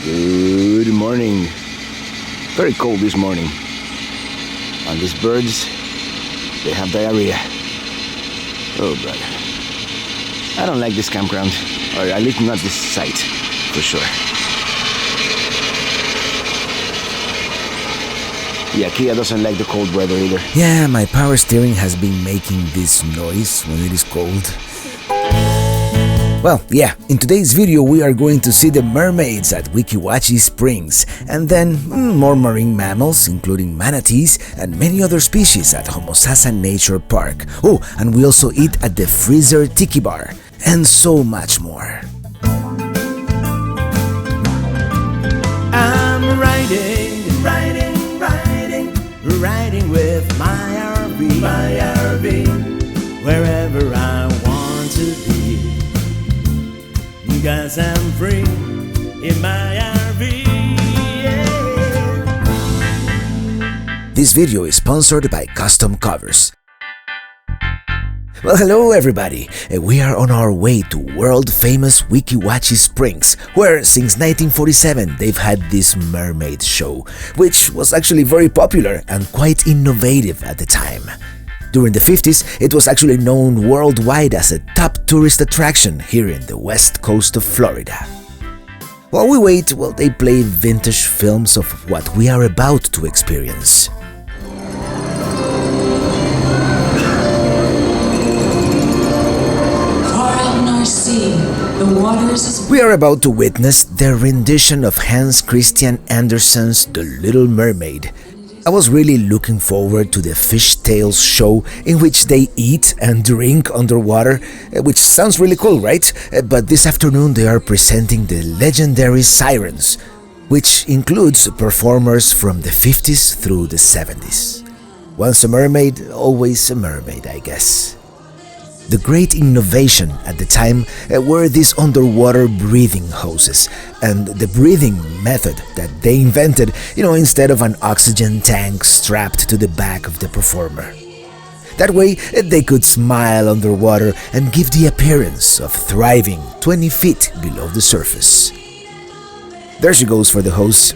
Good morning. Very cold this morning. And these birds, they have diarrhea. Oh, brother. I don't like this campground. Or at least not this site, for sure. Yeah, Kia doesn't like the cold weather either. Yeah, my power steering has been making this noise when it is cold. Well, yeah, in today's video we are going to see the mermaids at Weeki Wachee Springs, and then more marine mammals, including manatees and many other species at Homosassa Nature Park. Oh, and we also eat at the Freezer Tiki Bar, and so much more. I'm riding with my RV, wherever I want to be. 'Cause I'm free in my RV, yeah. This video is sponsored by Custom Covers. Well, hello everybody! We are on our way to world-famous Weeki Wachee Springs, where since 1947 they've had this Mermaid Show, which was actually very popular and quite innovative at the time. During the 50s, it was actually known worldwide as a top tourist attraction here in the west coast of Florida. While we wait, well, they play vintage films of what we are about to experience. We are about to witness the rendition of Hans Christian Andersen's The Little Mermaid. I was really looking forward to the fishtails show in which they eat and drink underwater, which sounds really cool, right? But this afternoon they are presenting the legendary Sirens, which includes performers from the 50s through the 70s. Once a mermaid, always a mermaid, I guess. The great innovation at the time were these underwater breathing hoses and the breathing method that they invented, instead of an oxygen tank strapped to the back of the performer. That way, they could smile underwater and give the appearance of thriving 20 feet below the surface. There she goes for the hose.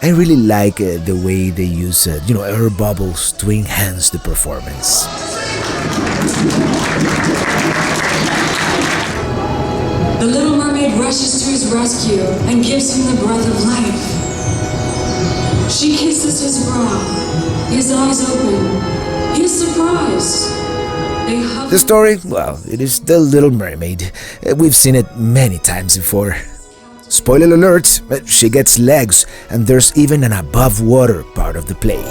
I really like the way they use, air bubbles to enhance the performance. The Little Mermaid rushes to his rescue and gives him the breath of life. She kisses his brow, his eyes open, he is surprised. The story, well, it is The Little Mermaid. We've seen it many times before. Spoiler alert, she gets legs, and there's even an above-water part of the play.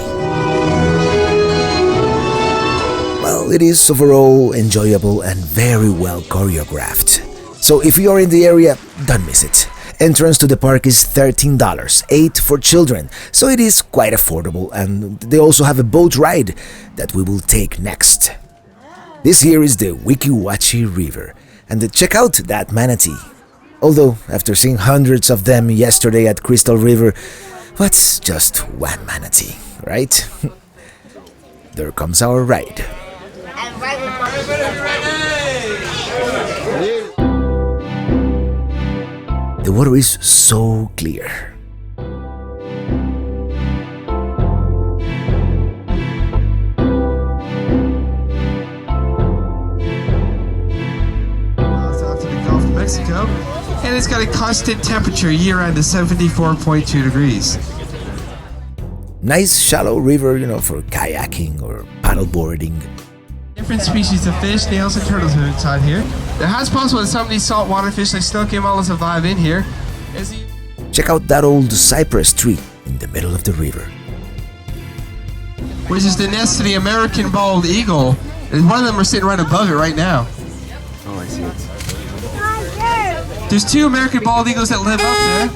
Well, it is overall enjoyable and very well choreographed. So if you are in the area, don't miss it. Entrance to the park is $13, $8 for children, so it is quite affordable, and they also have a boat ride that we will take next. This here is the Weeki Wachee River, and check out that manatee. Although, after seeing hundreds of them yesterday at Crystal River, what's just one manatee, right? There comes our ride. The water is so clear. Mexico, and it's got a constant temperature year-round of 74.2 degrees. Nice shallow river, for kayaking or paddleboarding. Different species of fish, snails and turtles are inside here. It has possible that some of these saltwater fish like snowcake mollusks survive in here. Check out that old cypress tree in the middle of the river. Which is the nest of the American bald eagle. And one of them are sitting right above it right now. Oh, I see it. There's 2 American bald eagles that live up there.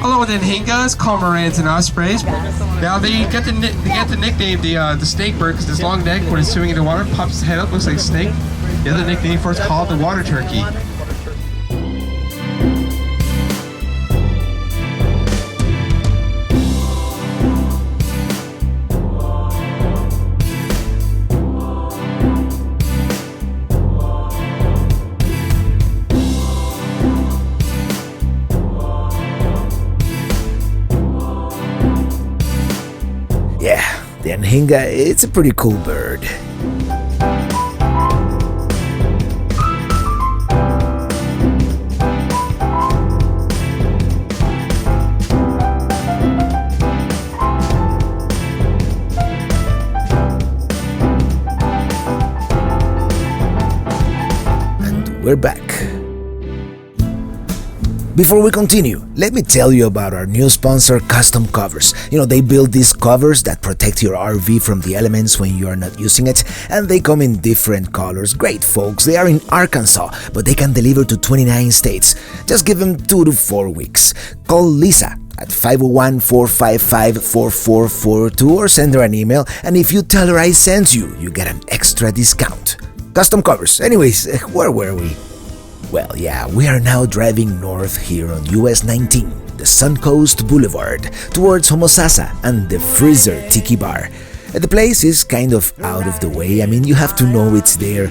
Along with anhingas, cormorants, and ospreys. Now they get the nickname the snake bird because this long neck, when it's swimming in the water, pops its head up, looks like a snake. The other nickname for it's called the water turkey. Yeah, the anhinga, it's a pretty cool bird. And we're back. Before we continue, let me tell you about our new sponsor, Custom Covers. They build these covers that protect your RV from the elements when you are not using it, and they come in different colors. Great, folks. They are in Arkansas, but they can deliver to 29 states. Just give them 2 to 4 weeks. Call Lisa at 501-455-4442 or send her an email, and if you tell her I sent you, you get an extra discount. Custom Covers. Anyways, where were we? Well, yeah, we are now driving north here on US 19, the Suncoast Boulevard, towards Homosassa and the Freezer Tiki Bar. The place is kind of out of the way, you have to know it's there,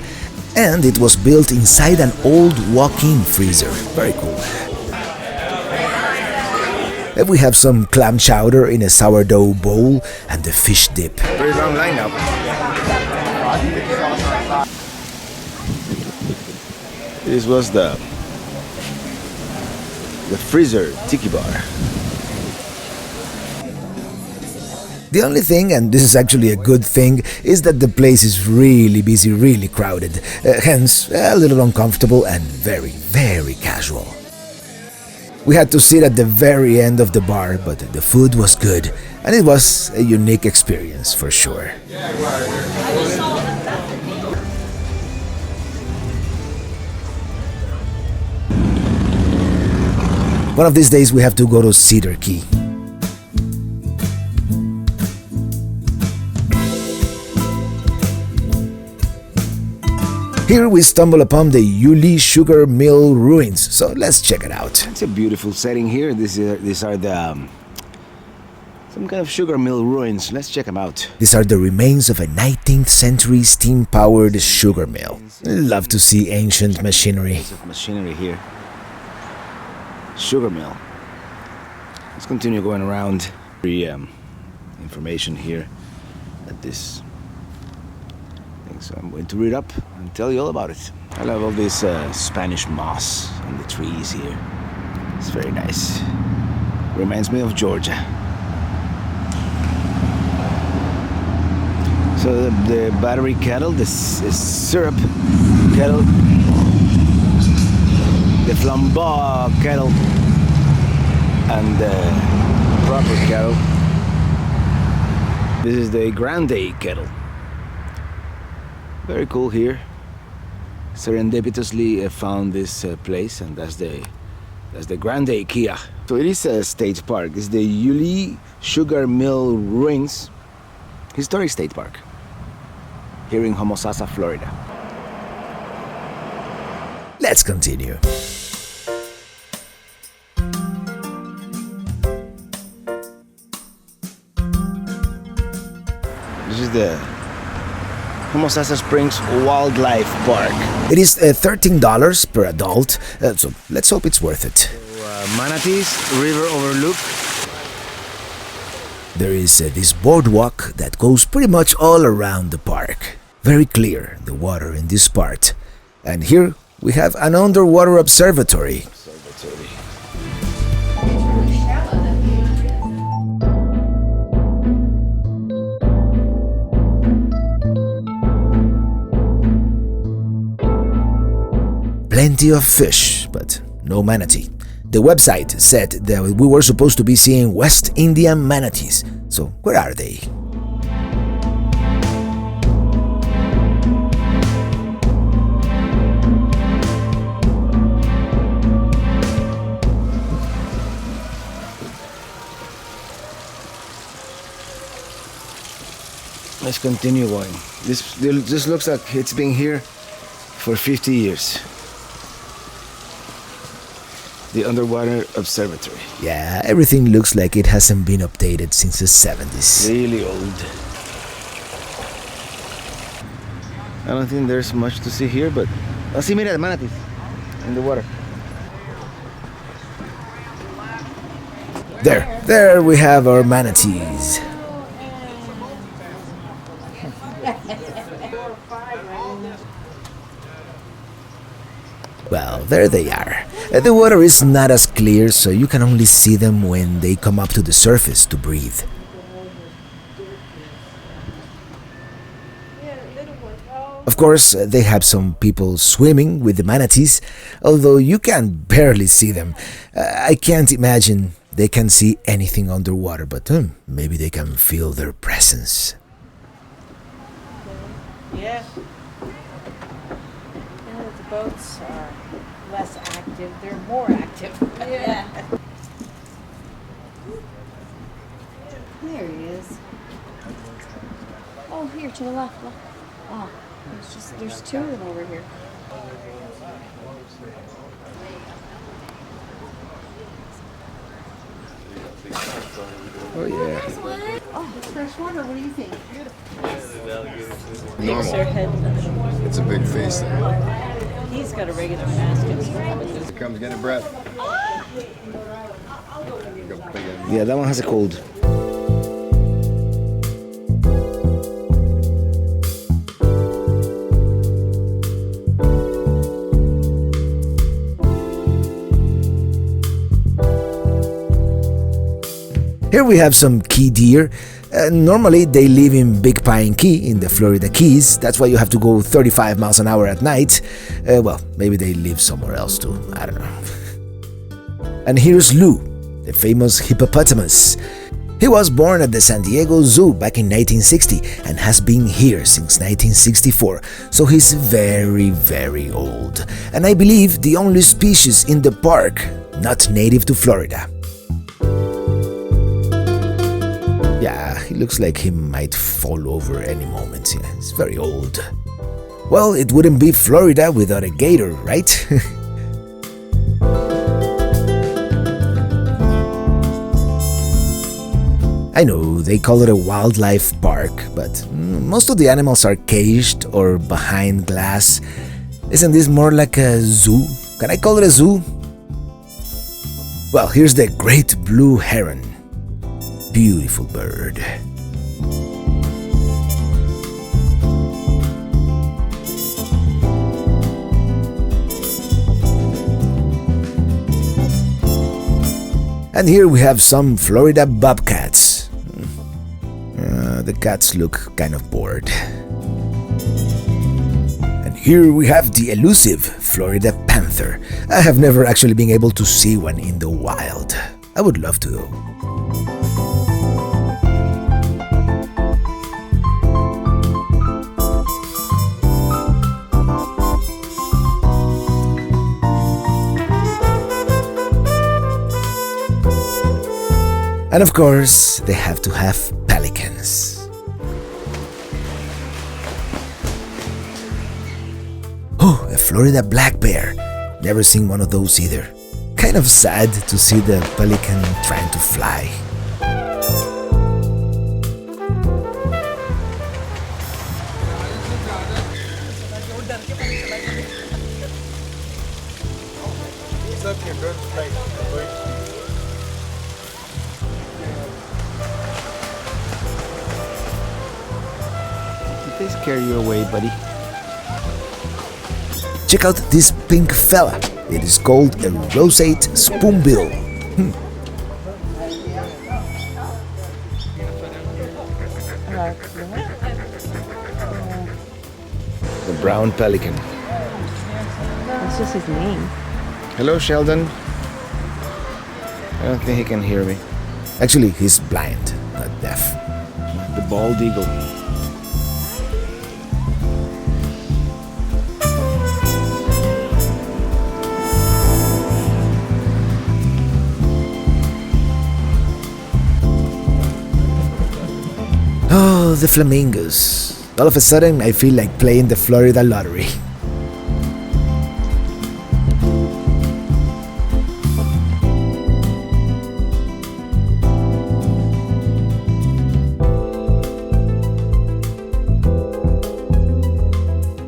and it was built inside an old walk-in freezer. Very cool. We have some clam chowder in a sourdough bowl and the fish dip. Very long lineup. This was the Freezer Tiki Bar. The only thing, and this is actually a good thing, is that the place is really busy, really crowded, hence a little uncomfortable and very, very casual. We had to sit at the very end of the bar, but the food was good, and it was a unique experience for sure. One of these days we have to go to Cedar Key. Here we stumble upon the Yulee Sugar Mill ruins, so let's check it out. It's a beautiful setting here. These are the some kind of sugar mill ruins. Let's check them out. These are the remains of a 19th century steam-powered sugar mill. Love to see ancient machinery. Lots of machinery here. Sugar mill. Let's continue going around. Free information here at this thing. So I'm going to read up and tell you all about it. I love all this Spanish moss on the trees here. It's very nice. Reminds me of Georgia. So the battery kettle, this is syrup kettle, the flambeau kettle, and the proper kettle. This is the grande kettle. Very cool here. Serendipitously found this place, and that's the grande Kia. So it is a state park. It's the Yulee Sugar Mill Ruins Historic State Park here in Homosassa, Florida. Let's continue. This is the Homosassa Springs Wildlife Park. It is $13 per adult, so let's hope it's worth it. Manatees, river overlook. There is this boardwalk that goes pretty much all around the park. Very clear, the water in this part. And here we have an underwater observatory. Plenty of fish, but no manatee. The website said that we were supposed to be seeing West Indian manatees. So where are they? Let's continue going. This looks like it's been here for 50 years. The underwater observatory. Yeah, everything looks like it hasn't been updated since the 70s. Really old. I don't think there's much to see here, but I'll see mira manatees in the water. There we have our manatees. Well, there they are. The water is not as clear, so you can only see them when they come up to the surface to breathe. Of course, they have some people swimming with the manatees, although you can barely see them. I can't imagine they can see anything underwater, but maybe they can feel their presence. Yeah. The boats are less active. They're more active. Yeah. There he is. Oh, here to the left. Look. Oh, there's two of them over here. Oh yeah. Oh, it's freshwater. What do you think? Normal. Their head. It's a big face there. He's got a regular mask. Here comes, get it, Brett. Yeah, that one has a cold. Here we have some key deer. Normally they live in Big Pine Key in the Florida Keys. That's why you have to go 35 miles an hour at night. Well, maybe they live somewhere else too. I don't know. And here's Lou, the famous hippopotamus. He was born at the San Diego Zoo back in 1960 and has been here since 1964, so he's very, very old. And I believe the only species in the park not native to Florida. Yeah, he looks like he might fall over any moment. Yeah, he's very old. Well, it wouldn't be Florida without a gator, right? I know, they call it a wildlife park, but most of the animals are caged or behind glass. Isn't this more like a zoo? Can I call it a zoo? Well, here's the great blue heron. Beautiful bird. And here we have some Florida bobcats. The cats look kind of bored. And here we have the elusive Florida panther. I have never actually been able to see one in the wild. I would love to though. And of course, they have to have pelicans. Oh, a Florida black bear. Never seen one of those either. Kind of sad to see the pelican trying to fly. Please carry you away, buddy. Check out this pink fella. It is called a roseate spoonbill. The brown pelican. That's just his name. Hello, Sheldon. I don't think he can hear me. Actually, he's blind, not deaf. The bald eagle. Oh, the flamingos. All of a sudden, I feel like playing the Florida lottery.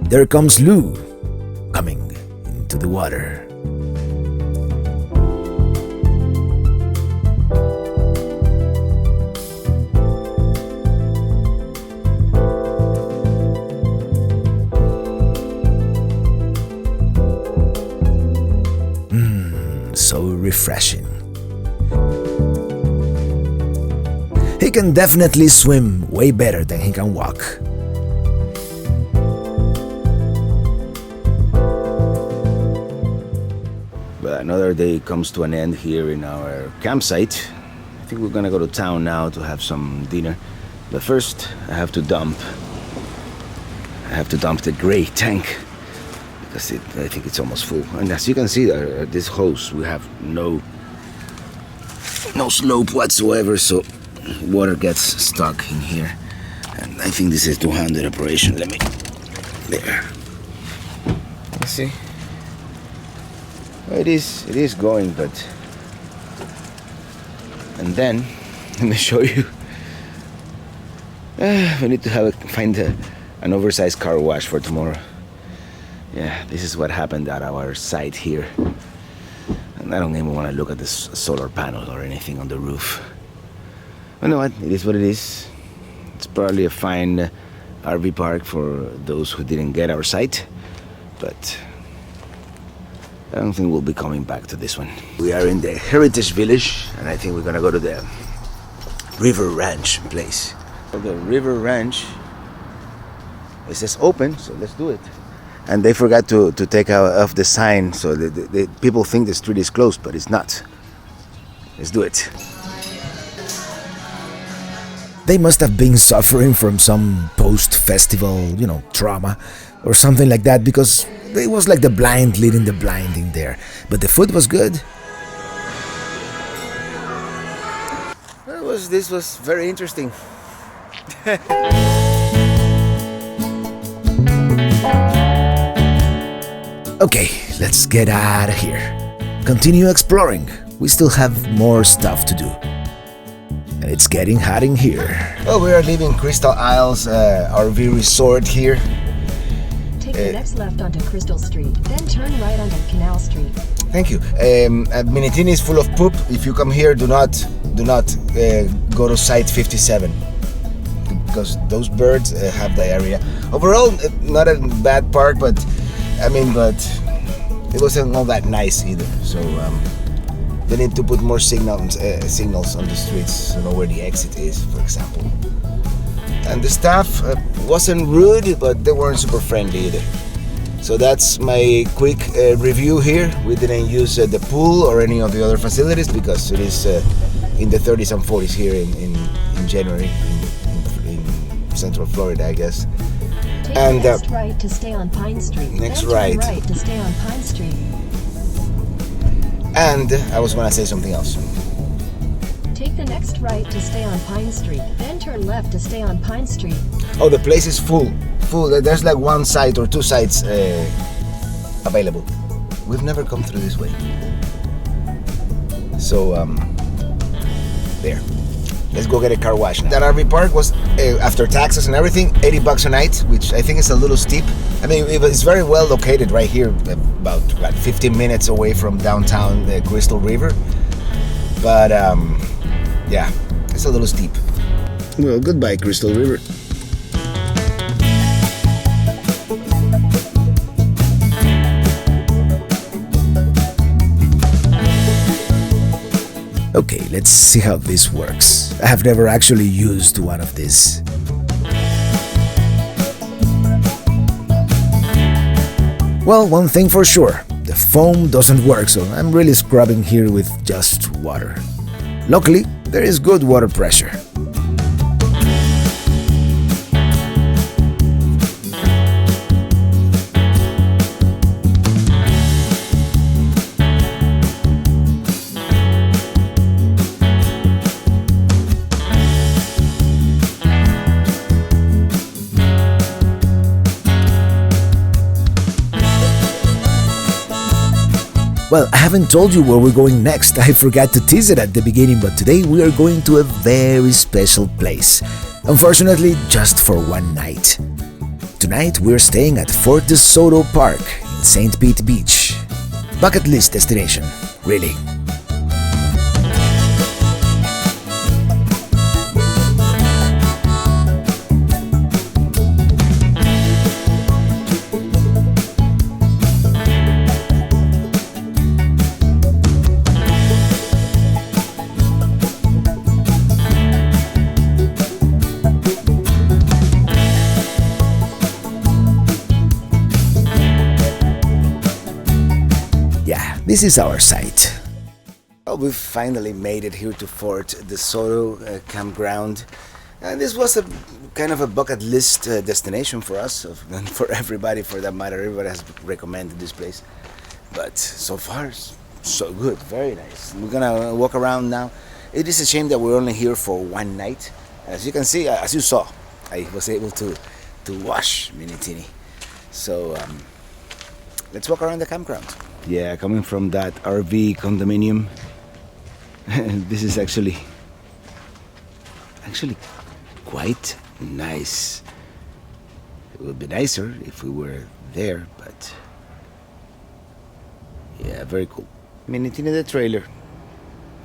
There comes Lou, coming into the water. So refreshing. He can definitely swim way better than he can walk. But another day comes to an end here in our campsite. I think we're gonna go to town now to have some dinner. But first, I have to dump the gray tank because I think it's almost full. And as you can see, this hose, we have no slope whatsoever, so water gets stuck in here. And I think this is 200 operation. There. You see? It is going, but... And then, let me show you. We need to find an oversized car wash for tomorrow. Yeah, this is what happened at our site here. And I don't even want to look at this solar panel or anything on the roof. But you know what? It is what it is. It's probably a fine RV park for those who didn't get our site. But I don't think we'll be coming back to this one. We are in the Heritage Village, and I think we're gonna go to the River Ranch place. The River Ranch, it says open, so let's do it. And they forgot to take off the sign, so the people think the street is closed, but it's not. Let's do it. They must have been suffering from some post-festival, trauma or something like that, because it was like the blind leading the blind in there. But the food was good. This was very interesting. Okay, let's get out of here. Continue exploring. We still have more stuff to do. And it's getting hot in here. Well, we are leaving Crystal Isles RV Resort here. Take the next left onto Crystal Street, then turn right onto Canal Street. Thank you. Minitini is full of poop. If you come here, do not go to site 57 because those birds have diarrhea. Overall, not a bad park, but it wasn't all that nice either. So they need to put more signals on the streets to know where the exit is, for example. And the staff wasn't rude, but they weren't super friendly either. So that's my quick review here. We didn't use the pool or any of the other facilities because it is in the 30s and 40s here in January in Central Florida, I guess. Take and the next right to stay on Pine Street. Next then right. Turn right to stay on Pine Street. And I was gonna say something else. Take the next right to stay on Pine Street, then turn left to stay on Pine Street. Oh, the place is full. There's like one site or two sites available. We've never come through this way. So, there. Let's go get a car wash now. That RV park was, after taxes and everything, $80 a night, which I think is a little steep. It's very well located right here, about 15 minutes away from downtown Crystal River. But, yeah, it's a little steep. Well, goodbye, Crystal River. Okay, let's see how this works. I have never actually used one of these. Well, one thing for sure, the the foam doesn't work, so I'm really scrubbing here with just water. Luckily, there is good water pressure. Well, I haven't told you where we're going next. I forgot to tease it at the beginning, but today we are going to a very special place. Unfortunately, just for one night. Tonight we're staying at Fort De Soto Park in Saint Pete Beach. Bucket list destination, really. This is our site. Well, we've finally made it here to Fort De Soto campground. And this was a kind of a bucket list destination for us, and for everybody for that matter. Everybody has recommended this place. But so far, so good, very nice. We're gonna walk around now. It is a shame that we're only here for one night. As you can see, as you saw, I was able to wash Minitini. So let's walk around the campground. Yeah, coming from that RV condominium, this is actually quite nice. It would be nicer if we were there, but yeah, very cool. Minitini the trailer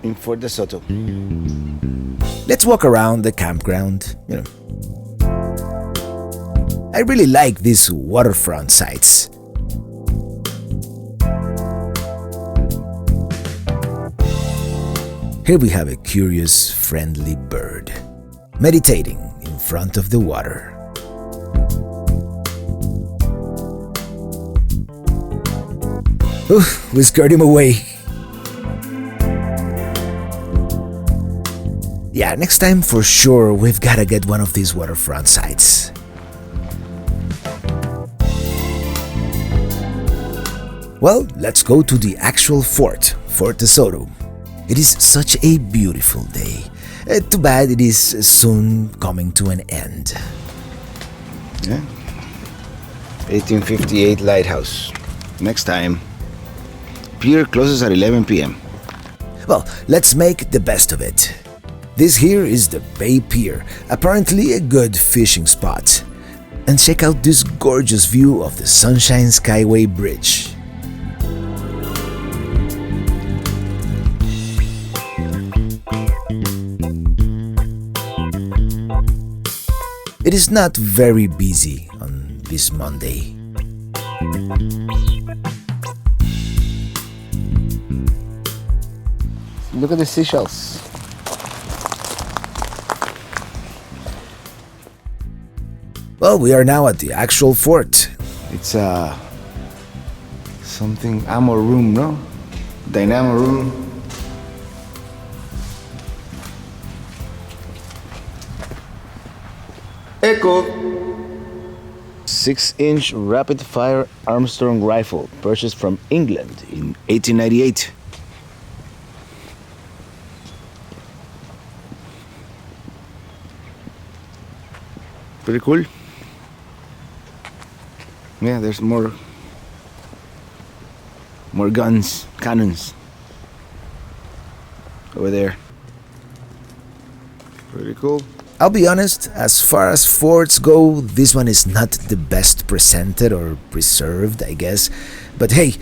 in Fort De Soto. Let's walk around the campground, I really like these waterfront sites. Here we have a curious, friendly bird, meditating in front of the water. Oof, we scared him away. Yeah, next time for sure we've gotta get one of these waterfront sites. Well, let's go to the actual fort, Fort De Soto. It is such a beautiful day. Too bad it is soon coming to an end. Yeah. 1858 lighthouse. Next time. Pier closes at 11 p.m. Well, let's make the best of it. This here is the Bay Pier, apparently a good fishing spot. And check out this gorgeous view of the Sunshine Skyway Bridge. It is not very busy on this Monday. Look at the seashells. Well, we are now at the actual fort. It's something ammo room, no? Dynamo room. Echo. 6-inch rapid-fire Armstrong rifle purchased from England in 1898. Pretty cool. Yeah, there's more guns, cannons over there. Pretty cool. I'll be honest, as far as forts go, this one is not the best presented or preserved, I guess. But hey,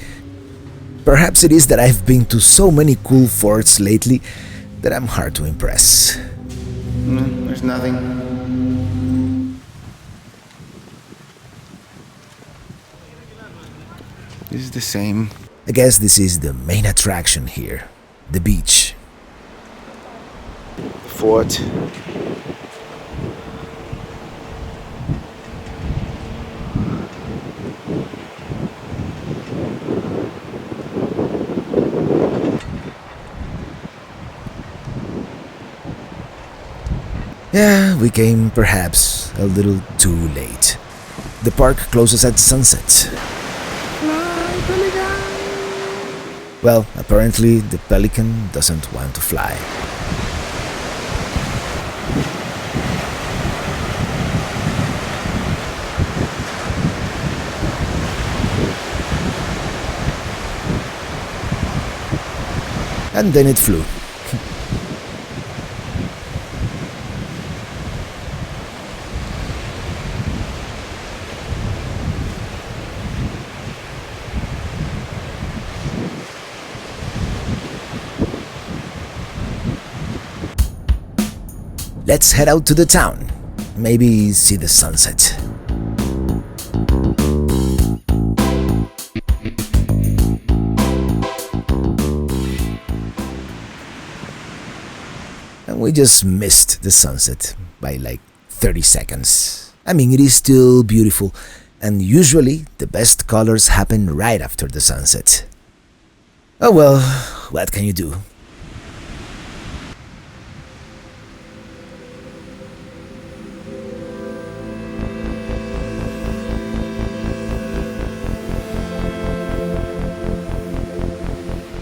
perhaps it is that I've been to so many cool forts lately that I'm hard to impress. There's nothing. This is the same. I guess this is the main attraction here, the beach. Fort. Yeah, we came perhaps a little too late. The park closes at sunset. Well, apparently the pelican doesn't want to fly. And then it flew. Let's head out to the town. Maybe see the sunset. And we just missed the sunset by like 30 seconds. I mean, it is still beautiful, and usually the best colors happen right after the sunset. Oh well, what can you do?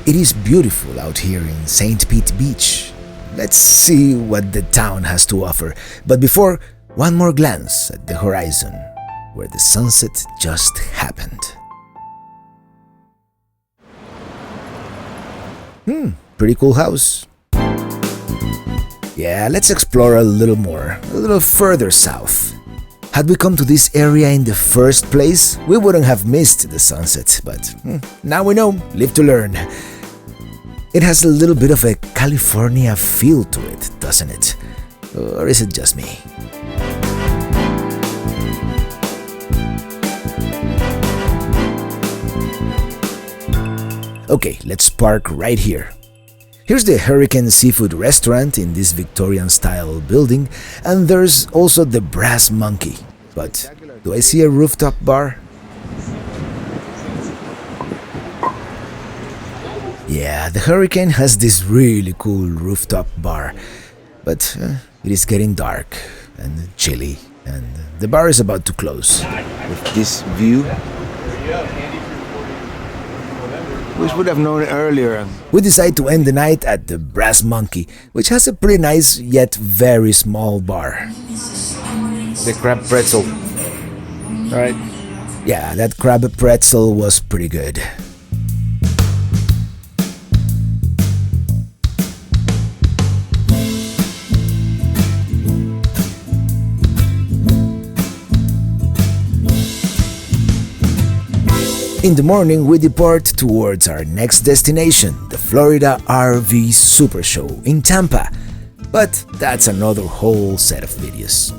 It is beautiful out here in Saint Pete Beach. Let's see what the town has to offer. But before, one more glance at the horizon, where the sunset just happened. Pretty cool house. Yeah, let's explore a little more, a little further south. Had we come to this area in the first place, we wouldn't have missed the sunset, but now we know, live to learn. It has a little bit of a California feel to it, doesn't it? Or is it just me? Okay, let's park right here. Here's the Hurricane Seafood Restaurant in this Victorian-style building, and there's also the Brass Monkey. But do I see a rooftop bar? Yeah, the Hurricane has this really cool rooftop bar, but it is getting dark and chilly, and the bar is about to close. With this view, we should have known it earlier. We decide to end the night at the Brass Monkey, which has a pretty nice yet very small bar. The crab pretzel. Alright. Yeah, that crab pretzel was pretty good. In the morning, we depart towards our next destination, the Florida RV Super Show in Tampa. But that's another whole set of videos.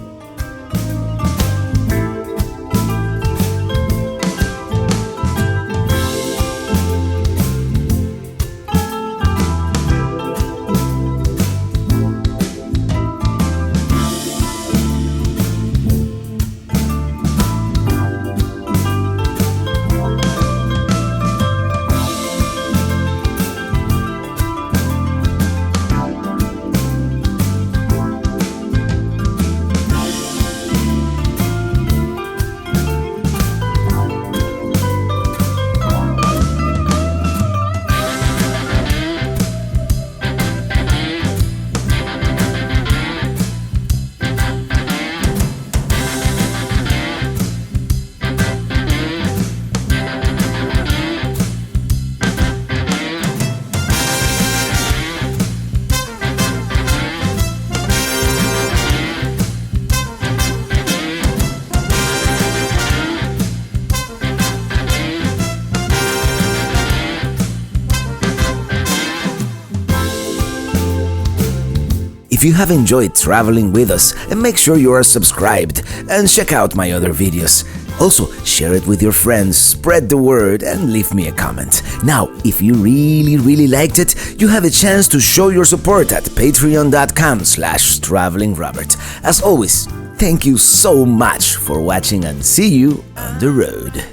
If you have enjoyed traveling with us, make sure you are subscribed and check out my other videos. Also, share it with your friends, spread the word, and leave me a comment. Now, if you really liked it, you have a chance to show your support at patreon.com/travelingrobert. As always, thank you so much for watching, and see you on the road.